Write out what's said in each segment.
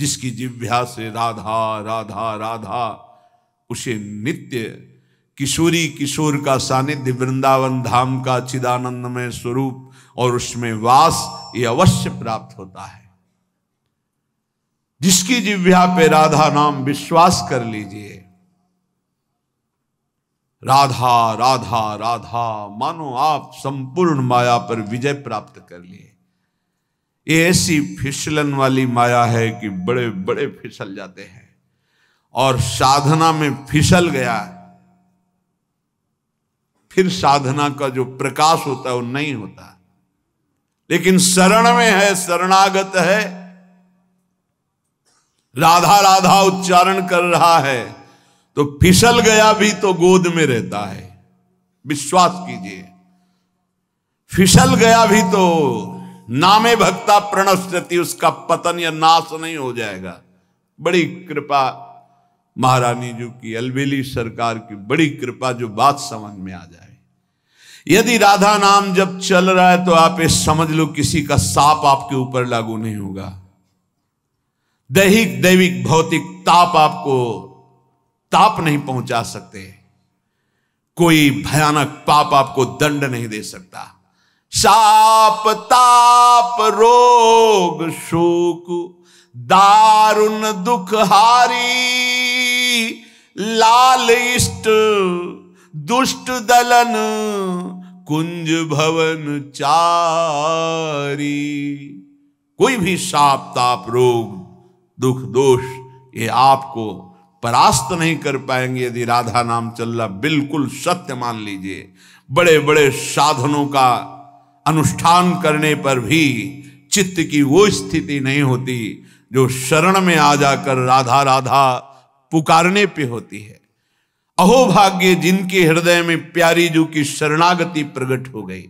जिसकी जिह्वा से राधा राधा राधा, उसे नित्य किशोरी किशोर का सानिध्य, वृंदावन धाम का चिदानंदमय स्वरूप और उसमें वास ये अवश्य प्राप्त होता है। जिसकी जिह्वा पे राधा नाम, विश्वास कर लीजिए, राधा राधा राधा, मानो आप संपूर्ण माया पर विजय प्राप्त कर लिए। ये ऐसी फिसलन वाली माया है कि बड़े बड़े फिसल जाते हैं, और साधना में फिसल गया फिर साधना का जो प्रकाश होता है वो नहीं होता। लेकिन शरण में है, शरणागत है, राधा राधा उच्चारण कर रहा है, तो फिसल गया भी तो गोद में रहता है। विश्वास कीजिए, फिसल गया भी तो नामे भक्ता प्रणश्यति, उसका पतन या नाश नहीं हो जाएगा। बड़ी कृपा महारानी जी की, अलबेली सरकार की बड़ी कृपा, जो बात समझ में आ जाए। यदि राधा नाम जब चल रहा है तो आप ये समझ लो किसी का साप आपके ऊपर लागू नहीं होगा। दैहिक दैविक भौतिक ताप आपको ताप नहीं पहुंचा सकते। कोई भयानक पाप आपको दंड नहीं दे सकता। शाप ताप रोग शोक दारुण दुख हारी, लाल इष्ट दुष्ट दलन कुंज भवन चारी। कोई भी शाप ताप रोग दुख दोष ये आपको परास्त नहीं कर पाएंगे यदि राधा नाम चल रहा। बिल्कुल सत्य मान लीजिए। बड़े बड़े साधनों का अनुष्ठान करने पर भी चित्त की वो स्थिति नहीं होती जो शरण में आ जाकर राधा राधा पुकारने पे होती है। अहो भाग्य जिनके हृदय में प्यारी जू की शरणागति प्रकट हो गई।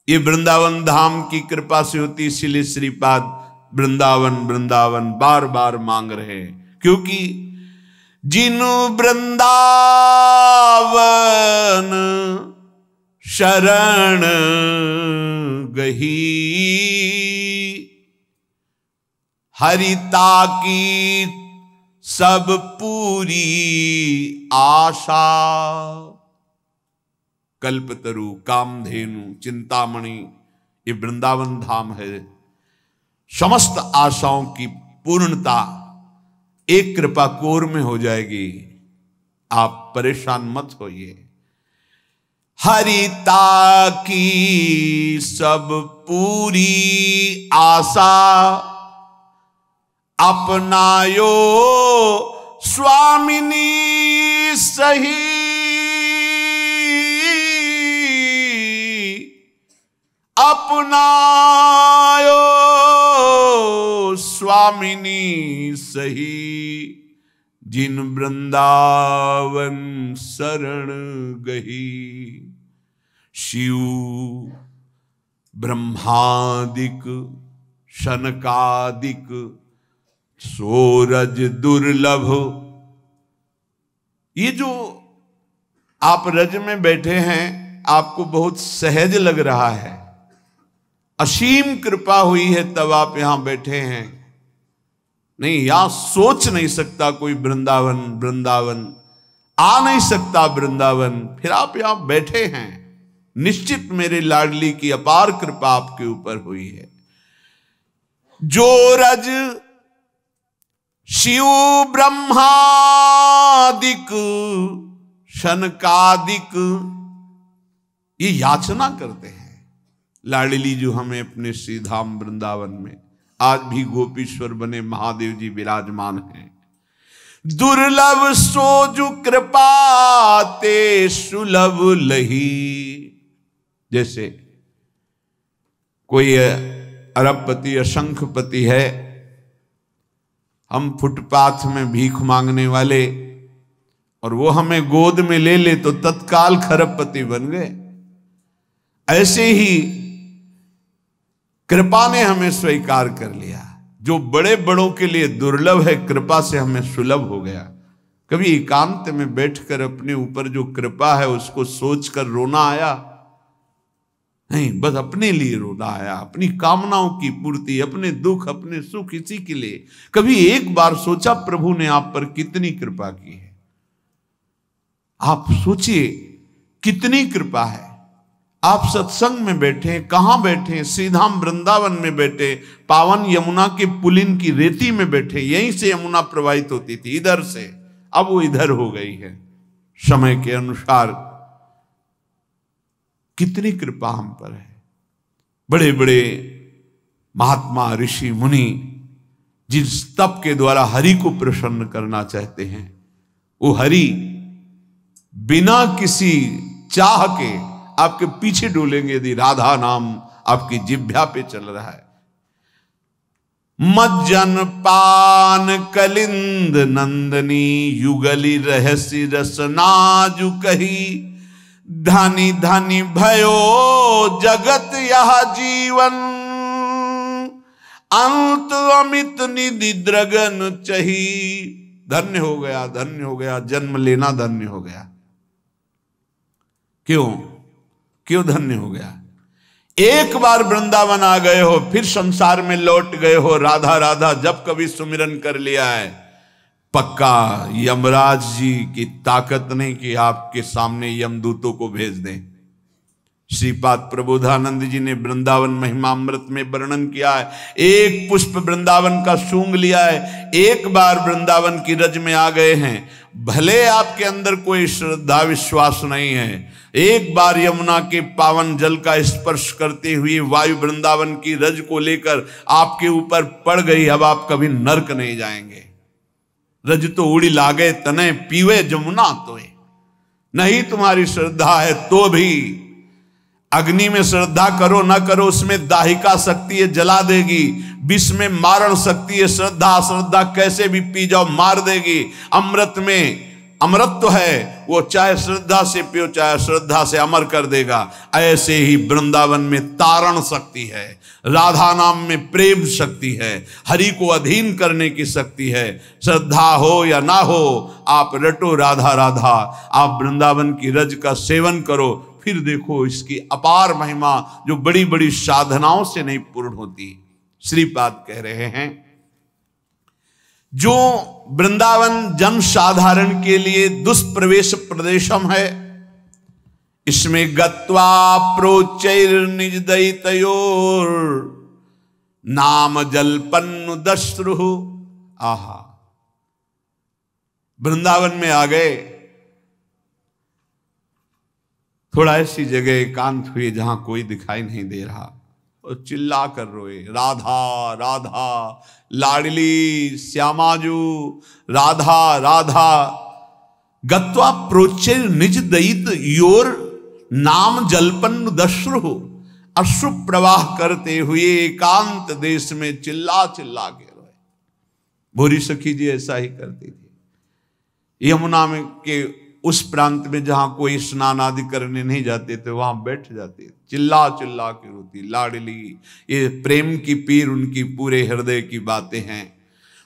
ये वृंदावन धाम की कृपा से होती। इसीलिए श्रीपाद वृंदावन वृंदावन बार बार मांग रहे हैं, क्योंकि जिनु वृंदावन शरण गही, हरिता की सब पूरी आशा। कल्पतरु कामधेनु चिंतामणि ये वृंदावन धाम है। समस्त आशाओं की पूर्णता एक कृपा कोर में हो जाएगी। आप परेशान मत होइए। हरिता की सब पूरी आशा, अपनायो स्वामिनी सही। अपनायो स्वामिनी सही, जिन वृंदावन शरण गही। शिव ब्रह्मादिक शनकादिक सोरज दुर्लभ। ये जो आप रज में बैठे हैं आपको बहुत सहज लग रहा है। असीम कृपा हुई है तब आप यहां बैठे हैं। नहीं, यहां सोच नहीं सकता कोई वृंदावन वृंदावन, आ नहीं सकता वृंदावन, फिर आप यहां बैठे हैं। निश्चित मेरे लाडली की अपार कृपा आपके ऊपर हुई है। जो रज शिव ब्रह्मादिक शनकादिक ये याचना करते हैं। लाडली जो हमें अपने श्री धाम वृंदावन में आज भी गोपीश्वर बने महादेव जी विराजमान हैं। दुर्लभ सोजु कृपा ते सुलभ लही। जैसे कोई अरबपति असंख्यपति है, हम फुटपाथ में भीख मांगने वाले, और वो हमें गोद में ले ले तो तत्काल खरबपति बन गए। ऐसे ही कृपा ने हमें स्वीकार कर लिया। जो बड़े बड़ों के लिए दुर्लभ है, कृपा से हमें सुलभ हो गया। कभी एकांत में बैठकर अपने ऊपर जो कृपा है उसको सोचकर रोना आया? नहीं, बस अपने लिए रोना आया, अपनी कामनाओं की पूर्ति, अपने दुख अपने सुख इसी के लिए। कभी एक बार सोचा प्रभु ने आप पर कितनी कृपा की है? आप सोचिए कितनी कृपा है। आप सत्संग में बैठे, कहां बैठे? सीधाम वृंदावन में बैठे, पावन यमुना के पुलिन की रेती में बैठे। यहीं से यमुना प्रवाहित होती थी, इधर से। अब वो इधर हो गई है समय के अनुसार। कितनी कृपा हम पर है। बड़े बड़े महात्मा ऋषि मुनि जिस तप के द्वारा हरि को प्रसन्न करना चाहते हैं, वो हरि बिना किसी चाह के आपके पीछे डोलेंगे यदि राधा नाम आपकी जिह्वा पे चल रहा है। मज्जन पान कलिंद नंदनी युगली रहस्य रसनाजु कही, धनी धनी भयो जगत यह जीवन, अंत अमित निधि द्रगन चही। धन्य हो गया, धन्य हो गया, जन्म लेना धन्य हो गया। क्यों धन्य हो गया? एक बार वृंदावन आ गए हो, फिर संसार में लौट गए हो। राधा राधा जब कभी सुमिरन कर लिया है, पक्का यमराज जी की ताकत नहीं कि आपके सामने यमदूतों को भेज दें। श्रीपाद प्रबोधानंद जी ने वृंदावन महिमामृत में वर्णन किया है। एक पुष्प वृंदावन का सूंघ लिया है, एक बार वृंदावन की रज में आ गए हैं। भले आपके अंदर कोई श्रद्धा विश्वास नहीं है, एक बार यमुना के पावन जल का स्पर्श करते हुए वायु वृंदावन की रज को लेकर आपके ऊपर पड़ गई, अब आप कभी नरक नहीं जाएंगे। रज तो उड़ी लागे तने पीवे जमुना तोए। नहीं तुम्हारी श्रद्धा है तो भी अग्नि में श्रद्धा करो ना करो, उसमें दाहिका शक्ति है, जला देगी। विष में मारण शक्ति है, श्रद्धा श्रद्धा कैसे भी पी जाओ मार देगी। अमृत में अमृत है, वो चाहे श्रद्धा से पियो चाहे श्रद्धा से अमर कर देगा। ऐसे ही वृंदावन में तारण शक्ति है, राधा नाम में प्रेम शक्ति है, हरि को अधीन करने की शक्ति है। श्रद्धा हो या ना हो, आप रटो राधा राधा, आप वृंदावन की रज का सेवन करो, फिर देखो इसकी अपार महिमा जो बड़ी बड़ी साधनाओं से नहीं पूर्ण होती। श्रीपाद कह रहे हैं, जो वृंदावन जन साधारण के लिए दुष्प्रवेश प्रदेशम है, इसमें गत्वा प्रोचैर निज दैतयोर नाम जलपन्नु दश्रु। आहा, वृंदावन में आ गए, थोड़ा ऐसी जगह एकांत हुई जहां कोई दिखाई नहीं दे रहा, और चिल्ला कर रोए, राधा राधा लाडली श्यामाजू, राधा राधा। गत्वा प्रोचे निज दयित योर नाम जलपन्न दश्रु। अश्रु प्रवाह करते हुए एकांत देश में चिल्ला चिल्ला के रोए। भूरी सखी जी ऐसा ही करती थी। यमुना में के उस प्रांत में जहां कोई स्नान आदि करने नहीं जाते थे, वहां बैठ जाते, चिल्ला चिल्ला के रोती, लाडली। ये प्रेम की पीर उनकी पूरे हृदय की बातें हैं,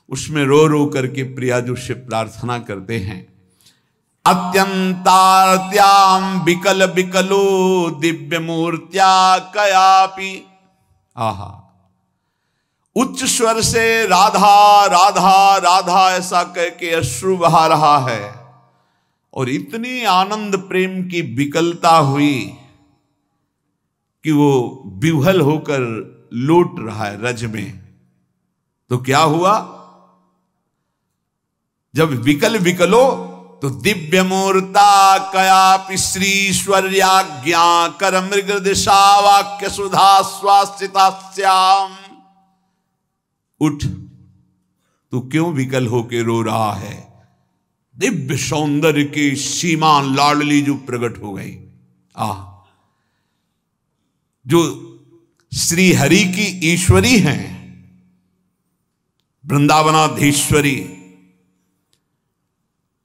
उसमें रो रो करके प्रियाजू से प्रार्थना करते हैं। अत्यंतार्त्याम विकल विकलो दिव्य मूर्त्या कयापि। आहा, उच्च स्वर से राधा राधा राधा ऐसा कह के अश्रु बहा रहा है, और इतनी आनंद प्रेम की विकलता हुई कि वो विह्वल होकर लौट रहा है रज में। तो क्या हुआ? जब विकल विकलो तो दिव्य मूर्ता कयापि श्रीश्वर्याज्ञा कर मृग दिशा वाक्य सुधा स्वास्थिता श्याम। उठ, तू क्यों विकल होके रो रहा है? दिव्य सौंदर्य की सीमा लाडली जो प्रकट हो गई। जो श्री हरि की ईश्वरी हैं, वृंदावनाधीश्वरी,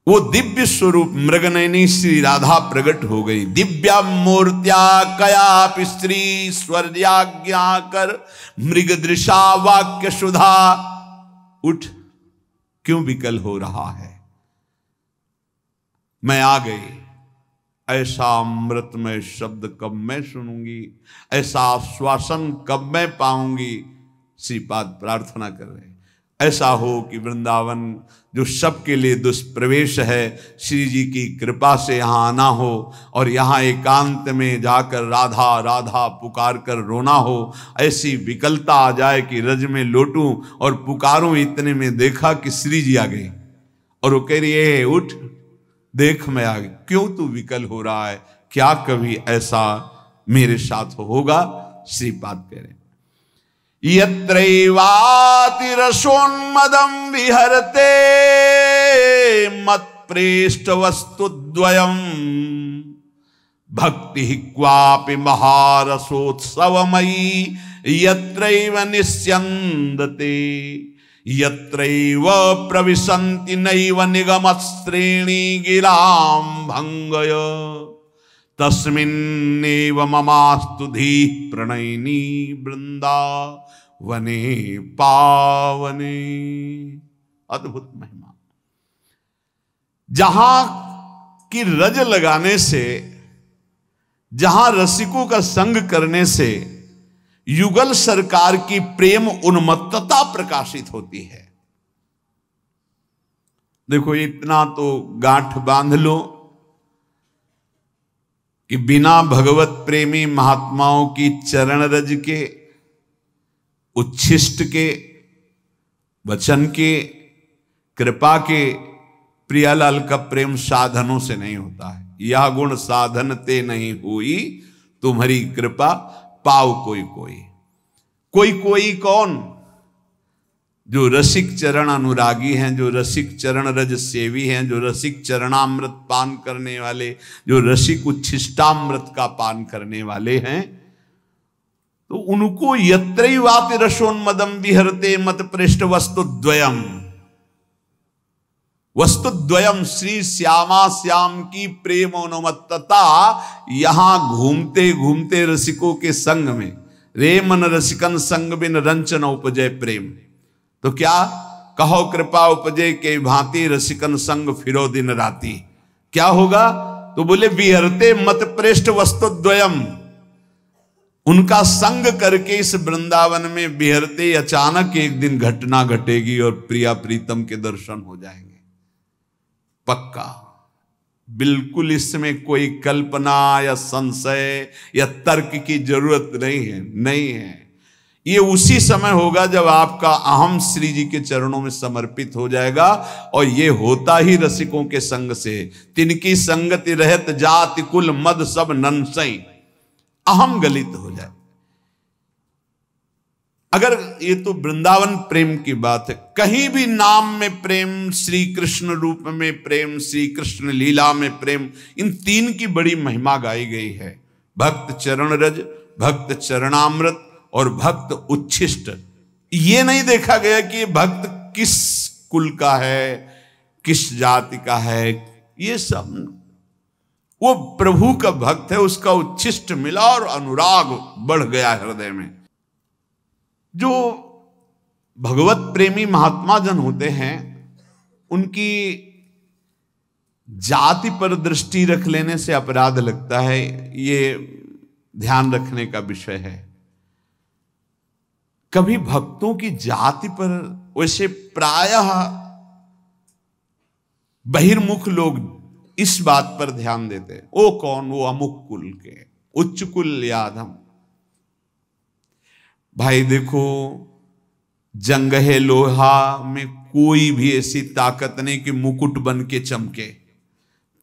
वो दिव्य स्वरूप मृगनयनी श्री राधा प्रकट हो गई। दिव्या मूर्त्या कयापि स्त्री स्वर्याज्ञा कर मृग दृशा वाक्य सुधा। उठ, क्यों विकल हो रहा है? मैं आ गई, ऐसा अमृतमय शब्द कब मैं सुनूंगी, ऐसा आश्वासन कब मैं पाऊंगी। श्रीपाद प्रार्थना कर रहे हैं ऐसा हो कि वृंदावन जो सबके लिए दुष्प्रवेश है, श्री जी की कृपा से यहाँ आना हो और यहाँ एकांत में जाकर राधा राधा पुकार कर रोना हो। ऐसी विकलता आ जाए कि रज में लोटूं और पुकारूं, इतने में देखा कि श्री जी आ गई और वो कह रही है उठ देख मैं आ गई। क्यों तू विकल हो रहा है, क्या कभी ऐसा मेरे साथ होगा। श्रीपाद कह रहे यत्रैवातिरसोन्मदं विहरते मत्प्रेष्ठ वस्तुद्वयम् भक्ति क्वापि महारसोत्सवमयी यत्रैव निस्यन्दते यत्रैव प्रविशन्ति नैव निगमश्रेणी गिरां भंगय तस्मिन्नेव ममास्तु धीः प्रणयिनी वृंदावने पावने। अद्भुत महिमा। जहां की रज लगाने से, जहां रसिकों का संग करने से युगल सरकार की प्रेम उन्मत्तता प्रकाशित होती है। देखो इतना तो गांठ बांध लो कि बिना भगवत प्रेमी महात्माओं की चरण रज के, उच्छिष्ट के, वचन के, कृपा के प्रियालाल का प्रेम साधनों से नहीं होता है। यह गुण साधन ते नहीं हुई तुम्हारी कृपा पाव कोई कोई। कोई कोई कौन? जो रसिक चरण अनुरागी हैं, जो रसिक चरण रज सेवी हैं, जो रसिक चरणामृत पान करने वाले, जो रसिक उच्छिष्टामृत का पान करने वाले हैं, तो उनको यत्रैवापि रसोन्मदं विहरते मत पृष्ठ वस्तुद्वयम्। वस्तुद्वयम् श्री श्यामा श्याम की प्रेमोन्मत्तता यहां घूमते घूमते रसिकों के संग में, रे मन रसिकन संग बिन रंचन उपजय प्रेम। तो क्या कहो कृपा उपजे के भांति रसिकन संग फिरो दिन राती। क्या होगा? तो बोले विहरते मत पृष्ठ वस्तुद्वयम्। उनका संग करके इस वृंदावन में विहरते अचानक एक दिन घटना घटेगी और प्रिया प्रीतम के दर्शन हो जाएंगे। पक्का, बिल्कुल इसमें कोई कल्पना या संशय या तर्क की जरूरत नहीं है, नहीं है। ये उसी समय होगा जब आपका अहम श्री जी के चरणों में समर्पित हो जाएगा, और ये होता ही रसिकों के संग से। तिनकी संगति रहत जाति कुल मद सब नंसई, अहम गलित हो जाए। अगर ये तो वृंदावन प्रेम की बात है, कहीं भी नाम में प्रेम, श्री कृष्ण रूप में प्रेम, श्री कृष्ण लीला में प्रेम, इन तीन की बड़ी महिमा गाई गई है। भक्त चरण रज, भक्त चरणामृत और भक्त उच्छिष्ट। ये नहीं देखा गया कि भक्त किस कुल का है, किस जाति का है। ये सब वो प्रभु का भक्त है, उसका उच्छिष्ट मिला और अनुराग बढ़ गया हृदय में। जो भगवत प्रेमी महात्मा जन होते हैं, उनकी जाति पर दृष्टि रख लेने से अपराध लगता है। ये ध्यान रखने का विषय है। कभी भक्तों की जाति पर, वैसे प्रायः बहिर्मुख लोग इस बात पर ध्यान देते हैं, वो कौन, वो अमुक कुल के, उच्च कुल या अधम। भाई देखो, जंगहे लोहा में कोई भी ऐसी ताकत नहीं कि मुकुट बन के चमके।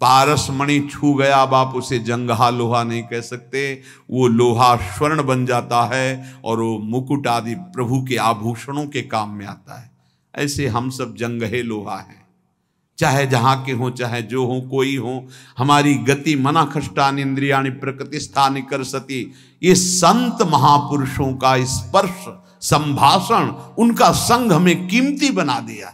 पारस मणि छू गया, अब आप उसे जंगहा लोहा नहीं कह सकते। वो लोहा स्वर्ण बन जाता है और वो मुकुट आदि प्रभु के आभूषणों के काम में आता है। ऐसे हम सब जंगहे लोहा हैं, चाहे जहां के हों, चाहे जो हों, कोई हो। हमारी गति मना खष्टानि इंद्रियाणि प्रकृतिस्थानि कर सती। ये संत महापुरुषों का स्पर्श, संभाषण, उनका संग हमें कीमती बना दिया,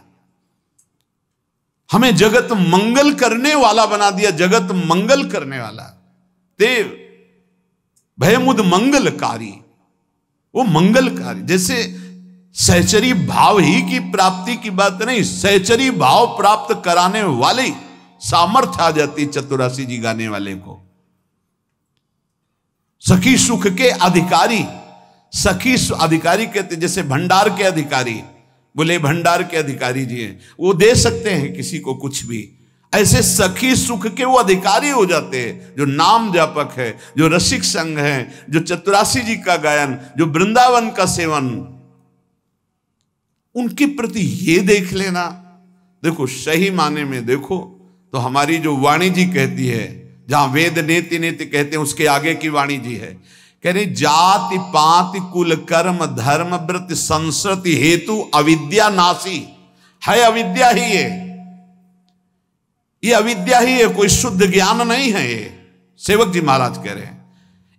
हमें जगत मंगल करने वाला बना दिया। जगत मंगल करने वाला देव भयमुद मंगलकारी, वो मंगलकारी। जैसे सहचरी भाव ही की प्राप्ति की बात नहीं, सहचरी भाव प्राप्त कराने वाले सामर्थ्य आ जाती चतुरासी जी गाने वाले को। सखी सुख के अधिकारी, सखी अधिकारी कहते जैसे भंडार के अधिकारी, बोले भंडार के अधिकारी जी हैं, वो दे सकते हैं किसी को कुछ भी। ऐसे सखी सुख के वो अधिकारी हो जाते हैं, जो नाम जापक है, जो रसिक संग है, जो चतुरासी जी का गायन, जो वृंदावन का सेवन, उनके प्रति ये देख लेना। देखो सही माने में देखो तो हमारी जो वाणी जी कहती है, जहां वेद नेति नेति कहते हैं उसके आगे की वाणी जी है, कह रही जाति पाति कुल कर्म धर्म व्रत संस्कृति हेतु अविद्या नासी है। अविद्या ही है, ये अविद्या ही है, कोई शुद्ध ज्ञान नहीं है। ये सेवक जी महाराज कह रहे हैं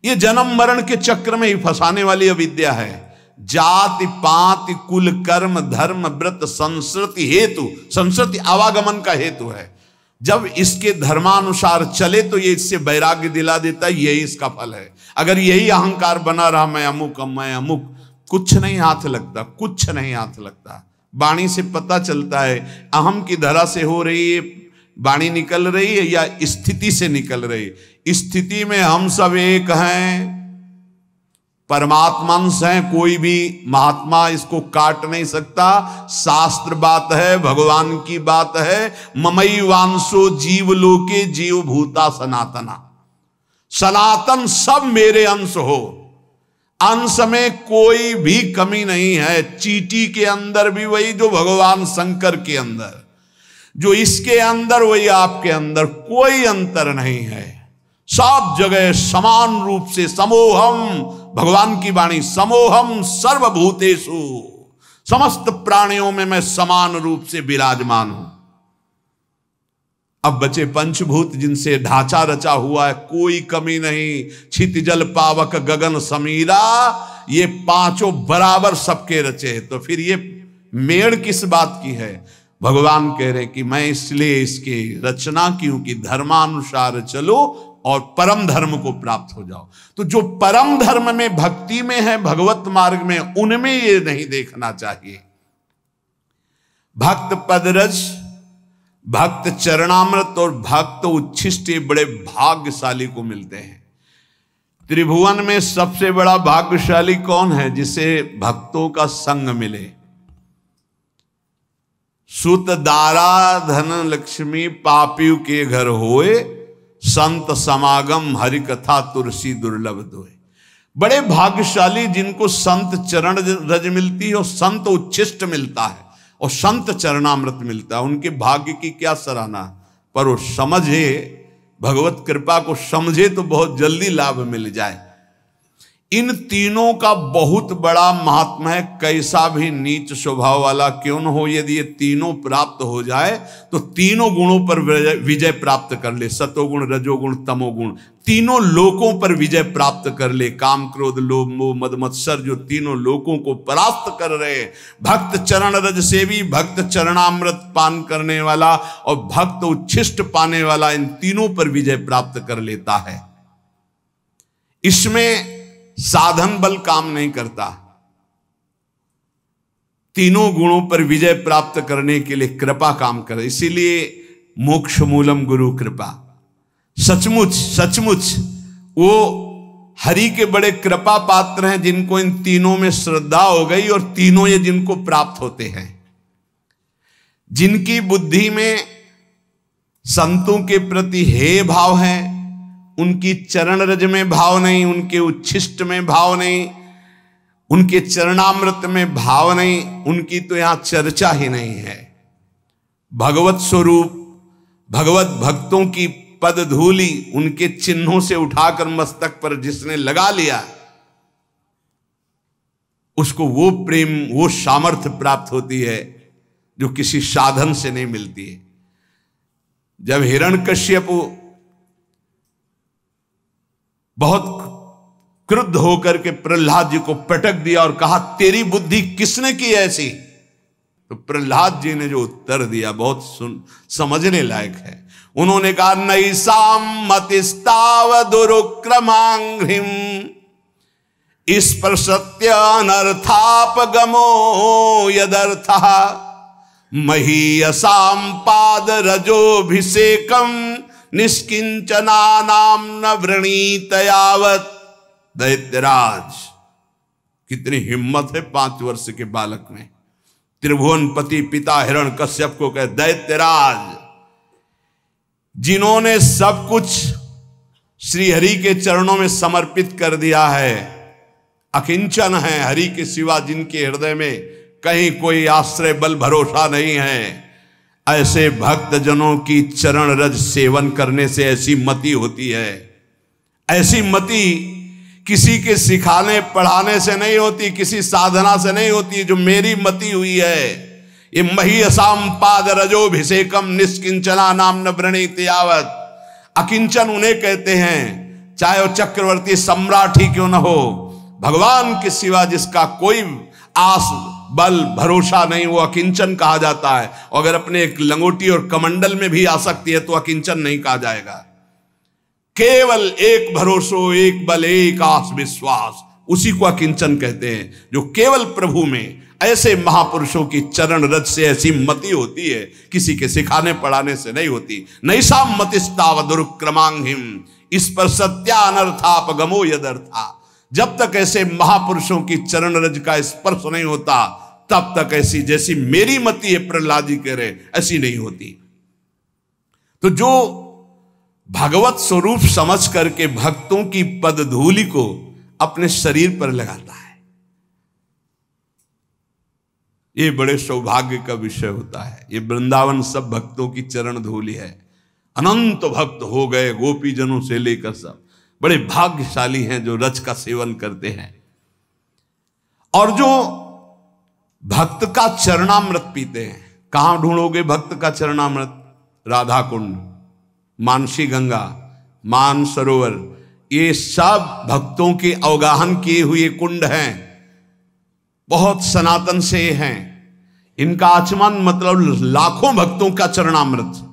ये जन्म मरण के चक्र में ही फंसाने वाली अविद्या है। जाति पाति कुल कर्म धर्म व्रत संस्कृति हेतु, संस्कृति आवागमन का हेतु है। जब इसके धर्मानुसार चले तो ये इससे वैराग्य दिला देता है, यही इसका फल है। अगर यही अहंकार बना रहा, मैं अमुक मैं अमुक, कुछ नहीं हाथ लगता, कुछ नहीं हाथ लगता। वाणी से पता चलता है अहम की धरा से हो रही है वाणी निकल रही है या स्थिति से निकल रही है। स्थिति में हम सब एक हैं, परमात्मंश हैं, कोई भी महात्मा इसको काट नहीं सकता। शास्त्र बात है, भगवान की बात है। ममई वांसो जीव लोके जीव भूता सनातना, सनातन सब मेरे अंश हो, अंश में कोई भी कमी नहीं है। चींटी के अंदर भी वही जो भगवान शंकर के अंदर, जो इसके अंदर वही आपके अंदर, कोई अंतर नहीं है। सब जगह समान रूप से समोहम, भगवान की वाणी समोहम सर्वभूतेषु, समस्त प्राणियों में मैं समान रूप से विराजमान हूं। अब बचे पंचभूत जिनसे ढांचा रचा हुआ है, कोई कमी नहीं। छित जल पावक गगन समीरा, ये पांचों बराबर सबके रचे। तो फिर ये मेड़ किस बात की है? भगवान कह रहे कि मैं इसलिए इसकी रचना की हूं कि धर्मानुसार चलो और परम धर्म को प्राप्त हो जाओ। तो जो परम धर्म में भक्ति में है, भगवत मार्ग में, उनमें ये नहीं देखना चाहिए। भक्त पदरज, भक्त चरणामृत और भक्त उच्छिष्ट बड़े भाग्यशाली को मिलते हैं। त्रिभुवन में सबसे बड़ा भाग्यशाली कौन है? जिसे भक्तों का संग मिले। सुत दारा धन लक्ष्मी पापियों के घर होए, संत समागम हरि कथा तुलसी दुर्लभ दोए। बड़े भाग्यशाली जिनको संत चरण रज मिलती है और संत उच्छिष्ट मिलता है और संत चरणामृत मिलता है, उनके भाग्य की क्या सराहना। पर वो समझे, भगवत कृपा को समझे तो बहुत जल्दी लाभ मिल जाए। इन तीनों का बहुत बड़ा महात्मा है। कैसा भी नीच स्वभाव वाला क्यों न हो, यदि ये तीनों प्राप्त हो जाए तो तीनों गुणों पर विजय प्राप्त कर ले। सतोगुण रजोगुण तमोगुण, तीनों लोकों पर विजय प्राप्त कर ले। काम क्रोध लोभ मोह मद मत्सर, जो तीनों लोकों को परास्त कर रहे। भक्त चरण रज सेवी, भक्त चरणामृत पान करने वाला और भक्त उच्छिष्ट पाने वाला, इन तीनों पर विजय प्राप्त कर लेता है। इसमें साधन बल काम नहीं करता। तीनों गुणों पर विजय प्राप्त करने के लिए कृपा काम करे। इसीलिए मोक्ष मूलम गुरु कृपा। सचमुच सचमुच वो हरि के बड़े कृपा पात्र हैं, जिनको इन तीनों में श्रद्धा हो गई और तीनों ये जिनको प्राप्त होते हैं। जिनकी बुद्धि में संतों के प्रति हे भाव है, उनकी चरण रज में भाव नहीं, उनके उच्छिष्ट में भाव नहीं, उनके चरणामृत में भाव नहीं, उनकी तो यहां चर्चा ही नहीं है। भगवत स्वरूप, भगवत भक्तों की पद धूलि उनके चिन्हों से उठाकर मस्तक पर जिसने लगा लिया, उसको वो प्रेम, वो सामर्थ्य प्राप्त होती है जो किसी साधन से नहीं मिलती है। जब हिरण्यकश्यप बहुत क्रुद्ध होकर के प्रहलाद जी को पटक दिया और कहा तेरी बुद्धि किसने की ऐसी, तो प्रहलाद जी ने जो उत्तर दिया बहुत समझने लायक है। उन्होंने कहा नैसाम मतिस्ताव दुरुक्रमांघ्रिम स्पर्शत्य अनर्थापगमो यदर्थः महीयसाम पाद रजोभिषेकम निष्किंचना नाम न वृणीत यावत। दैत्यराज, कितनी हिम्मत है 5 वर्ष के बालक में। त्रिभुवनपति पिता हिरण्यकश्यप को कहे दैत्यराज, जिन्होंने सब कुछ श्री हरि के चरणों में समर्पित कर दिया है, अकिंचन है, हरि के सिवा जिनके हृदय में कहीं कोई आश्रय बल भरोसा नहीं है, ऐसे भक्त जनों की चरण रज सेवन करने से ऐसी मति होती है। ऐसी मति किसी के सिखाने पढ़ाने से नहीं होती, किसी साधना से नहीं होती। जो मेरी मति हुई है, ये महीयसाम पाद रजोभिषेकम निष्किंचना नाम न व्रणीत यावत। अकिंचन उन्हें कहते हैं, चाहे वो चक्रवर्ती सम्राट ही क्यों न हो, भगवान के सिवा जिसका कोई आस बल भरोसा नहीं, वो अकिंचन कहा जाता है। और अगर अपने एक लंगोटी और कमंडल में भी आ सकती है तो अकिंचन नहीं कहा जाएगा। केवल एक भरोसो, एक बल, एक आस विश्वास, उसी को अकिंचन कहते हैं। जो केवल प्रभु में ऐसे महापुरुषों की चरण रज से ऐसी मति होती है, किसी के सिखाने पढ़ाने से नहीं होती। नैसा मतिस्ताव दुर्क्रमांगिम, इस पर सत्यानर्थापगमो यदर्था। जब तक ऐसे महापुरुषों की चरण रज का स्पर्श नहीं होता, तब तक ऐसी जैसी मेरी मति है प्रहलाद जी कह रहे, ऐसी नहीं होती। तो जो भगवत स्वरूप समझ करके भक्तों की पदधूलि को अपने शरीर पर लगाता है, ये बड़े सौभाग्य का विषय होता है। ये वृंदावन सब भक्तों की चरण धूलि है। अनंत भक्त हो गए, गोपी जनों से लेकर सब बड़े भाग्यशाली हैं जो रज का सेवन करते हैं। और जो भक्त का चरणामृत पीते हैं, कहां ढूंढोगे भक्त का चरणामृत? राधा कुंड, मानसी गंगा, मान सरोवर, ये सब भक्तों के अवगाहन किए हुए कुंड हैं, बहुत सनातन से हैं। इनका आचमन मतलब लाखों भक्तों का चरणामृत।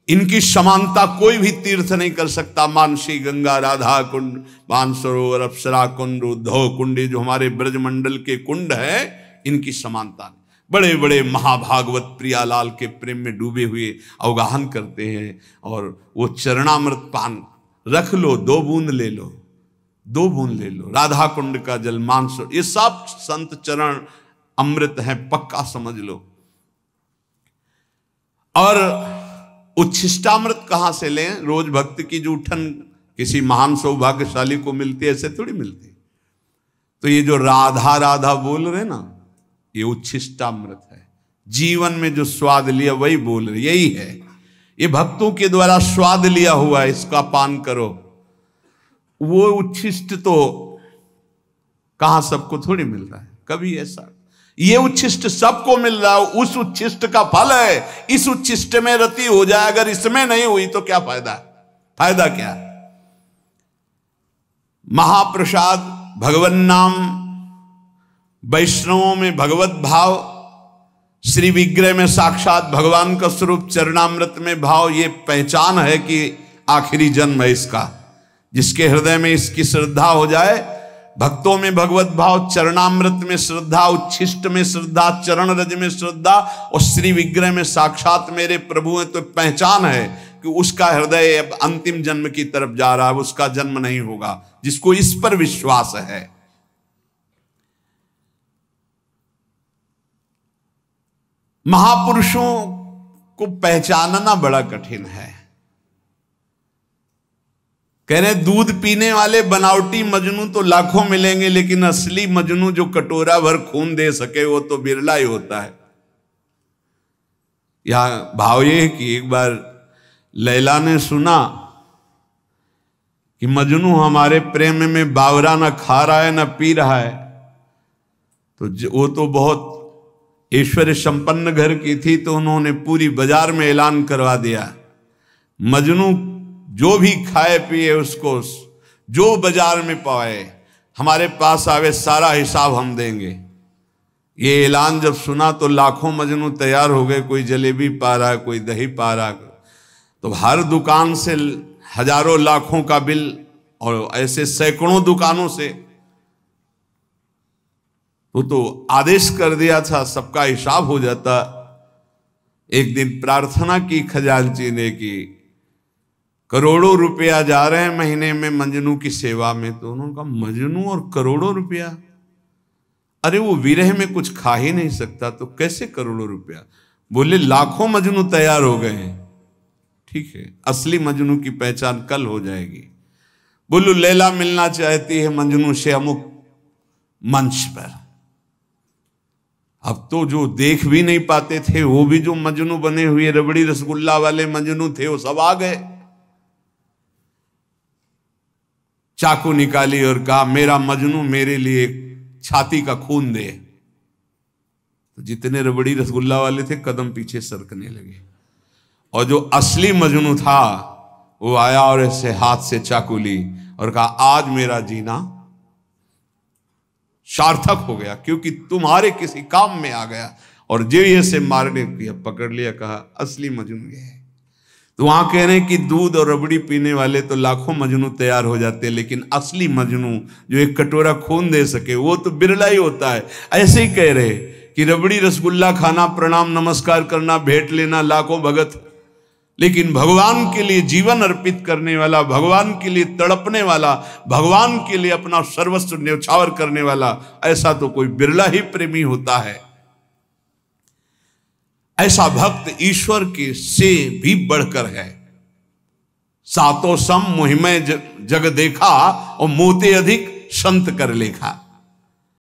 इनकी समानता कोई भी तीर्थ नहीं कर सकता। मानसी गंगा, राधा कुंड, मानसरोवर, अप्सरा कुंड, उद्धव कुंड, जो हमारे ब्रजमंडल के कुंड है, इनकी समानता नहीं। बड़े बड़े महाभागवत प्रियालाल के प्रेम में डूबे हुए अवगाहन करते हैं। और वो चरणामृत पान रख लो, 2 बूंद ले लो, 2 बूंद ले लो। राधा कुंड का जल, मानसरोवर, ये सब संत चरण अमृत है, पक्का समझ लो। और उच्छिष्टामृत कहां से लें? रोज भक्त की जूठन किसी महान सौभाग्यशाली को मिलती है, ऐसे थोड़ी मिलती। तो ये जो राधा राधा बोल रहे ना, ये उच्छिष्टामृत है। जीवन में जो स्वाद लिया वही बोल रहे, यही है। ये भक्तों के द्वारा स्वाद लिया हुआ है, इसका पान करो। वो उच्छिष्ट तो कहां सबको थोड़ी मिल रहा है, कभी ऐसा। ये उच्छिष्ट सबको मिल रहा है, उस उच्छिष्ट का फल है। इस उच्छिष्ट में रति हो जाए, अगर इसमें नहीं हुई तो क्या फायदा? फायदा क्या? महाप्रसाद, भगवन नाम, वैष्णवों में भगवत भाव, श्री विग्रह में साक्षात भगवान का स्वरूप, चरणामृत में भाव, ये पहचान है कि आखिरी जन्म है इसका। जिसके हृदय में इसकी श्रद्धा हो जाए, भक्तों में भगवत भाव, चरणामृत में श्रद्धा, उच्छिष्ट में श्रद्धा, चरण रज में श्रद्धा और श्री विग्रह में साक्षात मेरे प्रभु हैं, तो पहचान है कि उसका हृदय अब अंतिम जन्म की तरफ जा रहा है, उसका जन्म नहीं होगा। जिसको इस पर विश्वास है, महापुरुषों को पहचानना बड़ा कठिन है। कह रहे दूध पीने वाले बनावटी मजनू तो लाखों मिलेंगे, लेकिन असली मजनू जो कटोरा भर खून दे सके वो तो बिरला ही होता है। यहां भाव ये कि एक बार लैला ने सुना कि मजनू हमारे प्रेम में बावरा न खा रहा है न पी रहा है, तो वो तो बहुत ऐश्वर्य संपन्न घर की थी, तो उन्होंने पूरी बाजार में ऐलान करवा दिया, मजनू जो भी खाए पिए उसको जो बाजार में पाए हमारे पास आवे, सारा हिसाब हम देंगे। ये ऐलान जब सुना तो लाखों मजनू तैयार हो गए। कोई जलेबी पा रहा, कोई दही पा रहा, तो हर दुकान से हजारों लाखों का बिल, और ऐसे सैकड़ों दुकानों से तो आदेश कर दिया था सबका हिसाब हो जाता। एक दिन प्रार्थना की खजांची ने कि करोड़ों रुपया जा रहे हैं महीने में मजनू की सेवा में। तो उन्होंने कहा मजनू और करोड़ों रुपया, अरे वो विरह में कुछ खा ही नहीं सकता तो कैसे करोड़ों रुपया। बोले लाखों मजनू तैयार हो गए हैं, ठीक है, असली मजनू की पहचान कल हो जाएगी। बोलो लैला मिलना चाहती है मजनू से अमुक मंच पर। अब तो जो देख भी नहीं पाते थे वो भी जो मजनू बने हुए रबड़ी रसगुल्ला वाले मजनू थे वो सब आ गए। चाकू निकाली और कहा मेरा मजनू मेरे लिए छाती का खून दे। तो जितने रबड़ी रसगुल्ला वाले थे कदम पीछे सरकने लगे, और जो असली मजनू था वो आया और ऐसे हाथ से चाकू ली और कहा आज मेरा जीना सार्थक हो गया क्योंकि तुम्हारे किसी काम में आ गया। और जे से मारने किया, पकड़ लिया, कहा असली मजनू ये है। तो वहां कह रहे हैं कि दूध और रबड़ी पीने वाले तो लाखों मजनू तैयार हो जाते हैं, लेकिन असली मजनू जो एक कटोरा खून दे सके वो तो बिरला ही होता है। ऐसे ही कह रहे कि रबड़ी रसगुल्ला खाना, प्रणाम नमस्कार करना, भेंट लेना लाखों भगत, लेकिन भगवान के लिए जीवन अर्पित करने वाला, भगवान के लिए तड़पने वाला, भगवान के लिए अपना सर्वस्व न्यौछावर करने वाला, ऐसा तो कोई बिरला ही प्रेमी होता है। ऐसा भक्त ईश्वर के से भी बढ़कर है। सातों सम मुहिमय जग देखा और मोते अधिक संत कर लेखा।